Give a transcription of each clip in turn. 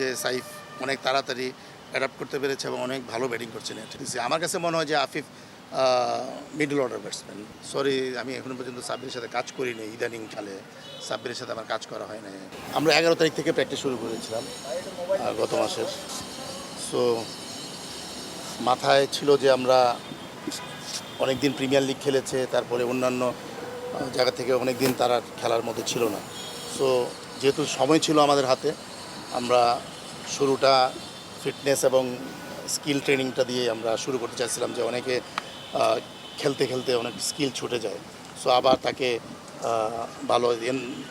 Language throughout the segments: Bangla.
যে সাইফ অনেক তাড়াতাড়ি অ্যাডাপ্ট করতে পেরেছে এবং অনেক ভালো ব্যাটিং করছেন। আমার কাছে মনে হয় যে Afif middle order batsman. Sorry, আমি এখনো পর্যন্ত সাব্বিরের সাথে কাজ করিনি। ইদানিং কালে সাব্বিরের সাথে আমার কাজ করা হয় না। আমরা 11 তারিখ থেকে প্র্যাকটিস শুরু করেছিলাম গত মাসের। সো মাথায় ছিল যে আমরা অনেক দিন প্রিমিয়ার লিগ খেলেছে, তারপরে অন্যান্য জায়গা থেকে অনেক দিন তারা খেলার মধ্যে ছিল না। সো যেহেতু সময় ছিল আমাদের হাতে, আমরা শুরুটা ফিটনেস এবং স্কিল ট্রেনিংটা দিয়ে আমরা শুরু করতে চাইছিলাম। যে অনেকে খেলতে খেলতে অনেক স্কিল ছুটে যায়। সো আবার তাকে ভালো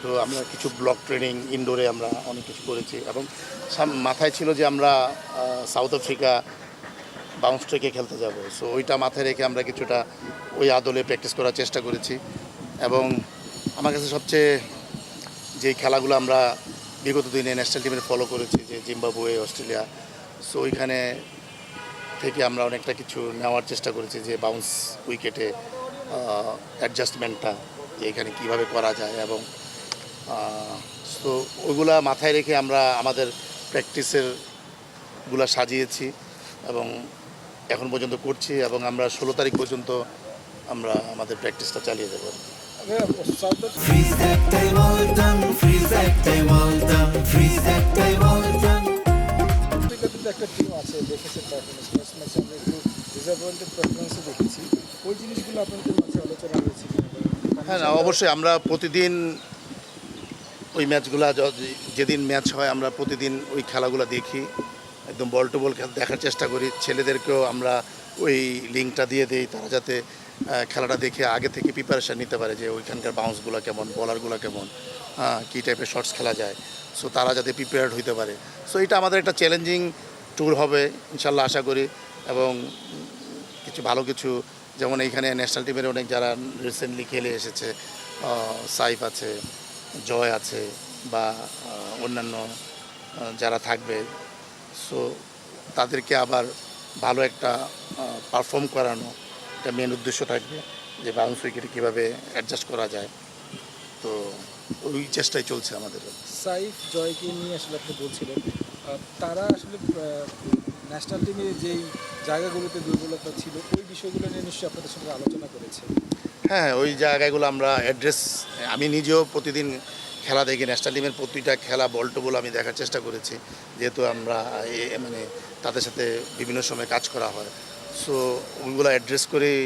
তো আমরা কিছু ব্লক ট্রেনিং ইনডোরে আমরা অনেক কিছু করেছি এবং মাথায় ছিল যে আমরা সাউথ আফ্রিকা বাউন্স ট্রেকে খেলতে যাব। সো ওইটা মাথায় রেখে আমরা কিছুটা ওই আদলে প্র্যাকটিস করার চেষ্টা করেছি। এবং আমার কাছে সবচেয়ে যে খেলাগুলো আমরা বিগত দিনে ন্যাশনাল টিমের ফলো করেছি, যে জিম্বাবুয়ে, অস্ট্রেলিয়া, সো ওইখানে থেকে আমরা অনেকটা কিছু নেওয়ার চেষ্টা করেছি। যে বাউন্স উইকেটে অ্যাডজাস্টমেন্টটা যে এখানে কীভাবে করা যায়, এবং তো ওইগুলা মাথায় রেখে আমরা আমাদের প্র্যাকটিসেরগুলো সাজিয়েছি এবং এখন পর্যন্ত করছি, এবং আমরা 16 তারিখ পর্যন্ত আমরা আমাদের প্র্যাকটিসটা চালিয়ে দেবো। একটা টিম আছে, দেখেছেন পারফরমেন্স ফার্স্ট ম্যাচে আমরা একটু ডিসঅ্যাপয়েন্টেড পারফরমেন্সও দেখেছি। ওই জিনিসগুলো আপনাদের মাঝে আলোচনা হয়েছে? হ্যাঁ, না অবশ্যই আমরা প্রতিদিন ওই ম্যাচগুলো যেদিন ম্যাচ হয় আমরা প্রতিদিন ওই খেলাগুলো দেখি, একদম বল টু বল দেখার চেষ্টা করি। ছেলেদেরকেও আমরা ওই লিঙ্কটা দিয়ে দিই, তারা যাতে খেলাটা দেখে আগে থেকে প্রিপারেশান নিতে পারে যে ওইখানকার বাউন্সগুলো কেমন, বলারগুলো কেমন, কী টাইপের শটস খেলা যায়। সো তারা যাতে প্রিপেয়ার্ড হইতে পারে। সো এটা আমাদের একটা চ্যালেঞ্জিং ট্যুর হবে ইনশাল্লাহ আশা করি। এবং কিছু ভালো কিছু, যেমন এইখানে ন্যাশনাল টিমের অনেক যারা রিসেন্টলি খেলে এসেছে, সাইফ আছে, জয় আছে, বা অন্যান্য যারা থাকবে, সো তাদেরকে আবার ভালো একটা পারফর্ম করানো, এটা মেন উদ্দেশ্য থাকবে যে বাউন্স উইকেটে কীভাবে অ্যাডজাস্ট করা যায়। তো ওই চেষ্টাই চলছে আমাদের। সাইফ জয়কে নিয়ে আসলে আপনি বলছিলেন, তারা আসলে ন্যাশনাল টিমের যেই জায়গাগুলোতে দুর্বলতা ছিল ওই বিষয়গুলো নিয়ে নিশ্চয়ই আপনাদের সঙ্গে আলোচনা করেছে। হ্যাঁ, ওই জায়গাগুলো আমরা অ্যাড্রেস, আমি নিজেও প্রতিদিন খেলা দেখি, ন্যাশনাল টিমের প্রতিটা খেলা বল টু বল আমি দেখার চেষ্টা করেছি, যেহেতু আমরা মানে তাদের সাথে বিভিন্ন সময় কাজ করা হয়। সো ওইগুলো অ্যাড্রেস করেই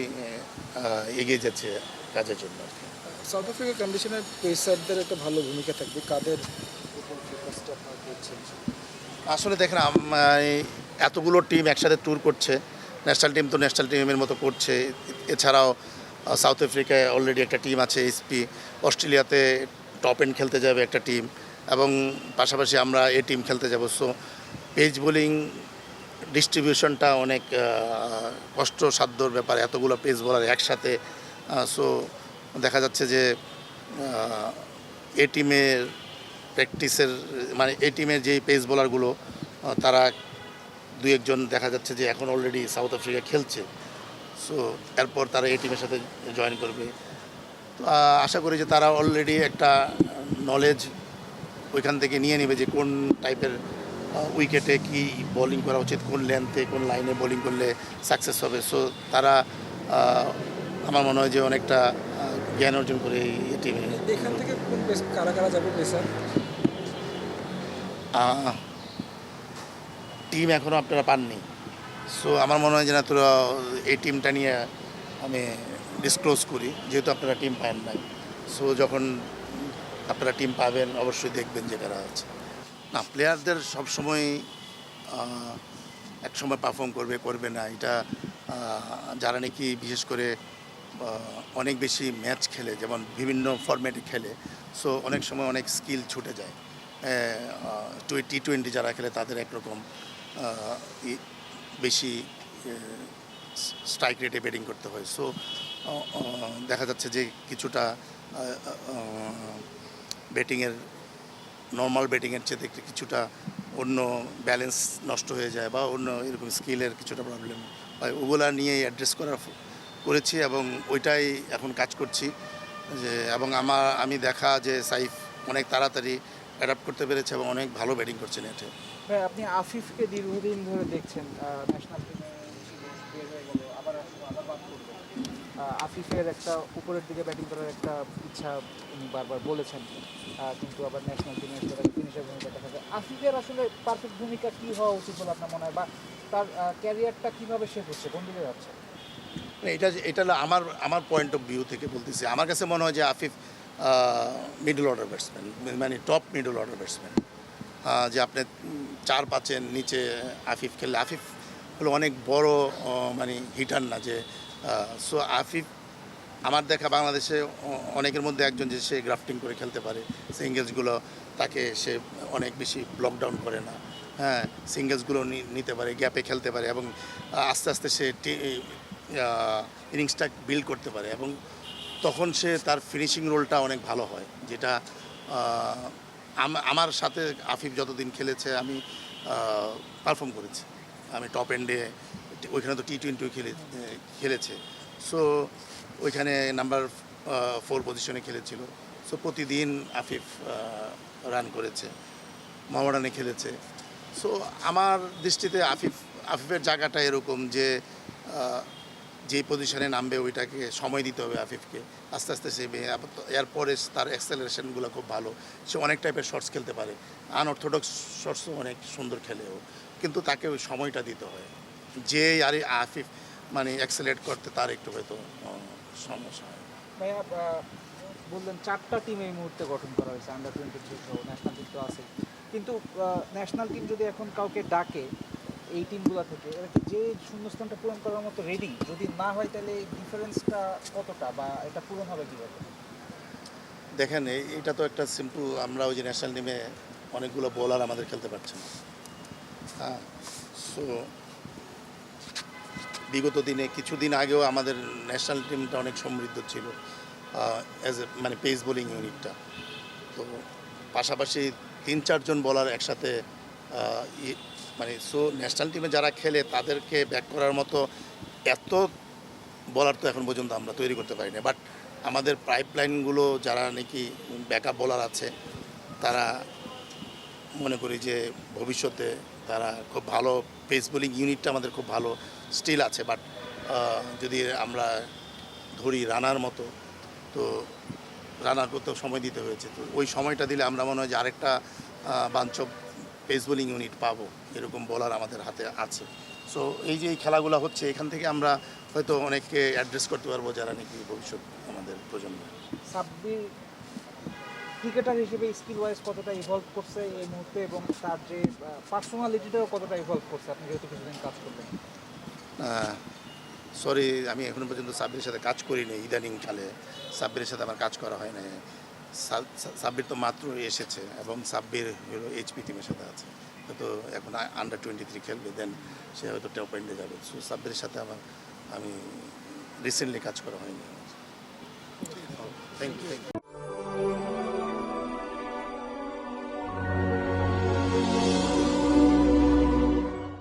এগিয়ে যাচ্ছে কাজের জন্য। সাউথ আফ্রিকার কন্ডিশনের পেসারদের একটা ভালো ভূমিকা থাকবে, কাদের উপর ফোকাসটা আপনারা করছেন? আসলে দেখেন, এতগুলো টিম একসাথে ট্যুর করছে, ন্যাশনাল টিম তো ন্যাশনাল টিমের মতো করছে। এছাড়াও সাউথ আফ্রিকায় অলরেডি একটা টিম আছে এসপি, অস্ট্রেলিয়াতে টপ এন্ড খেলতে যাবে একটা টিম, এবং পাশাপাশি আমরা এ টিম খেলতে যাব। সো পেস বোলিং ডিস্ট্রিবিউশনটা অনেক কষ্টসাধ্যর ব্যাপার, এতগুলো পেস বোলার একসাথে। সো দেখা যাচ্ছে যে এ টিমের প্র্যাকটিসের মানে এই টিমের যেই পেস বোলারগুলো, তারা দুই একজন দেখা যাচ্ছে যে এখন অলরেডি সাউথ আফ্রিকা খেলছে। সো এরপর তারা এই টিমের সাথে জয়েন করবে। তো আশা করি যে তারা অলরেডি একটা নলেজ ওইখান থেকে নিয়ে নেবে যে কোন টাইপের উইকেটে কি বোলিং করা উচিত, কোন লেন্থে কোন লাইনে বোলিং করলে সাকসেস হবে। সো তারা আমার মনে হয় যে অনেকটা জ্ঞান অর্জন করে এই টিমে। এখান থেকে কোন কারা কারা যাবে পেসার? টিম এখনও আপনারা পাননি। সো আমার মনে হয় যে না, তোরা এই টিমটা নিয়ে আমি ডিসক্লোজ করি, যেহেতু আপনারা টিম পান নাই। সো যখন আপনারা টিম পাবেন অবশ্যই দেখবেন যে কারা আছে। না, প্লেয়ারদের সবসময় এক সময় পারফর্ম করবে করবে না, এটা যারা নাকি বিশেষ করে অনেক বেশি ম্যাচ খেলে, যেমন বিভিন্ন ফরম্যাটে খেলে, সো অনেক সময় অনেক স্কিল ছুটে যায়। টি-20 যারা খেলে তাদের একরকম বেশি স্ট্রাইক রেটে ব্যাটিং করতে হয়। সো দেখা যাচ্ছে যে কিছুটা ব্যাটিংয়ের নর্মাল ব্যাটিংয়ের চেয়ে দেখতে কিছুটা অন্য ব্যালেন্স নষ্ট হয়ে যায়, বা অন্য এরকম স্কিলের কিছুটা প্রবলেম হয়। ওগুলা নিয়েই অ্যাড্রেস করেছি এবং ওইটাই এখন কাজ করছি। যে এবং আমি দেখা যে সাইফ অনেক তাড়াতাড়ি অ্যাডাপ্ট করতে পেরেছে এবং অনেক ভালো ব্যাটিং করছেন এটা। ভাই আপনি আফিফকে দীর্ঘদিন ধরে দেখছেন, ন্যাশনাল টিমে ছিল, বের হয়ে গেল, আবার আসলো, আবার বাদ করলো। আফিফের একটা উপরের দিকে ব্যাটিং করার একটা ইচ্ছা উনি বারবার বলেছেন, কিন্তু আবার ন্যাশনাল টিমে আসলে তাকে ফিনিশার ভূমিকা দেখা যায়। আফিফের আসলে পারফেক্ট ভূমিকা কী হওয়া উচিত বলে আপনার মনে হয়, বা তার ক্যারিয়ারটা কীভাবে শেষ হচ্ছে, কোন দিকে যাচ্ছে? মানে এটা হলো আমার আমার পয়েন্ট অফ ভিউ থেকে বলতেছি। আমার কাছে মনে হয় যে আফিফ মিডল অর্ডার ব্যাটসম্যান, মানে টপ মিডল অর্ডার ব্যাটসম্যান। যে আপনি 4-5-এর নিচে আফিফ খেললে, আফিফ হলো অনেক বড় মানে হিটার না যে। সো আফিফ আমার দেখা বাংলাদেশে অনেকের মধ্যে একজন, যে সে গ্রাফটিং করে খেলতে পারে। সিঙ্গেলসগুলো তাকে সে অনেক বেশি ব্লক ডাউন করে না। হ্যাঁ, সিঙ্গেলসগুলো নিতে পারে, গ্যাপে খেলতে পারে, এবং আস্তে আস্তে সে ইনিংসটা বিল্ড করতে পারে, এবং তখন সে তার ফিনিশিং রোলটা অনেক ভালো হয়, যেটা আমার সাথে আফিফ যতদিন খেলেছে আমি পারফর্ম করেছি। আমি টপ এন্ডে, ওইখানে তো টি-20 খেলেছে। সো ওইখানে নাম্বার 4 পজিশনে খেলেছিল। সো প্রতিদিন আফিফ রান করেছে, মোহামেডানে খেলেছে। সো আমার দৃষ্টিতে আফিফের জায়গাটা এরকম যে যে পজিশনে নামবে ওইটাকে সময় দিতে হবে আফিফকে। আস্তে আস্তে সে এরপরে তার অ্যাক্সেলারেশনগুলো খুব ভালো। সে অনেক টাইপের শটস খেলতে পারে, আনঅর্থোডক্স শটসও অনেক সুন্দর খেলেও, কিন্তু তাকে ওই সময়টা দিতে হয়। যে আর আফিফ মানে অ্যাক্সেলেট করতে তার একটু হয়তো সমস্যা হয়। ভাইয়া বললেন 4টা টিম এই মুহূর্তে গঠন করা হয়েছে, আন্ডার 23 সহ, ন্যাশনাল টিম তো আছে। কিন্তু ন্যাশনাল টিম যদি এখন কাউকে ডাকে এই টিমগুলো থেকে, এরা কি যে শূন্যস্থানটা পূরণ করার মতো রেডি? যদি না হয় তাহলে ডিফারেন্সটা কতটা, বা এটা পূরণ হবে কীভাবে? দেখেন, এটা তো একটা সিম্পল, আমরা ওই যে ন্যাশনাল টিমে অনেকগুলো বোলার আমাদের খেলতে পারছে না। হ্যাঁ, সো বিগত দিনে কিছুদিন আগেও আমাদের ন্যাশনাল টিমটা অনেক সমৃদ্ধ ছিল অ্যাজ এ মানে পেস বোলিং ইউনিটটা। তো পাশাপাশি 3-4 জন বোলার একসাথে মানে সো ন্যাশনাল টিমে যারা খেলে তাদেরকে ব্যাক করার মতো এত বলার তো এখন পর্যন্ত আমরা তৈরি করতে পারি না। বাট আমাদের পাইপলাইনগুলো যারা নাকি ব্যাকআপ বোলার আছে, তারা মনে করি যে ভবিষ্যতে তারা খুব ভালো, পেস বোলিং ইউনিটটা আমাদের খুব ভালো স্টিল আছে। বাট যদি আমরা ধরি রানার মতো, তো রানার করতেও সময় দিতে হয়েছে। তো ওই সময়টা দিলে আমরা মনে হয় যে আরেকটা bunch of pace bowling unit পাবো, এরকম বোলার আমাদের হাতে আছে। সো এই যে এই খেলাগুলো হচ্ছে, এখান থেকে আমরা হয়তো অনেককে অ্যাড্রেস করতে পারবো যারা নাকি ভবিষ্যৎ আমাদের প্রজন্ম। সাব্বির ক্রিকেটার হিসেবে স্কিল ওয়াইজ কতটা ইভলভ করছে এই মুহূর্তে, এবং তার যে পার্সোনালিটিটাও কতটা ইভলভ করছে, আপনি যেহেতু কিছুদিন কাজ করবেন? সরি, আমি এখনো পর্যন্ত সাব্বিরের সাথে কাজ করিনি। ইদানিং কালে সাব্বিরের সাথে আমার কাজ করা হয় না। সাব্বির তো মাত্র এসেছে, এবং সাব্বির হলো এইচপি টিমের সাথে আছে, হয়তো এখন আন্ডার 23 খেলবে, দেন সে হয়তো টপ এন্ডে যাবে। সো সাব্বিরের সাথে আমি রিসেন্টলি কাজ করা হয়নি। Thank you.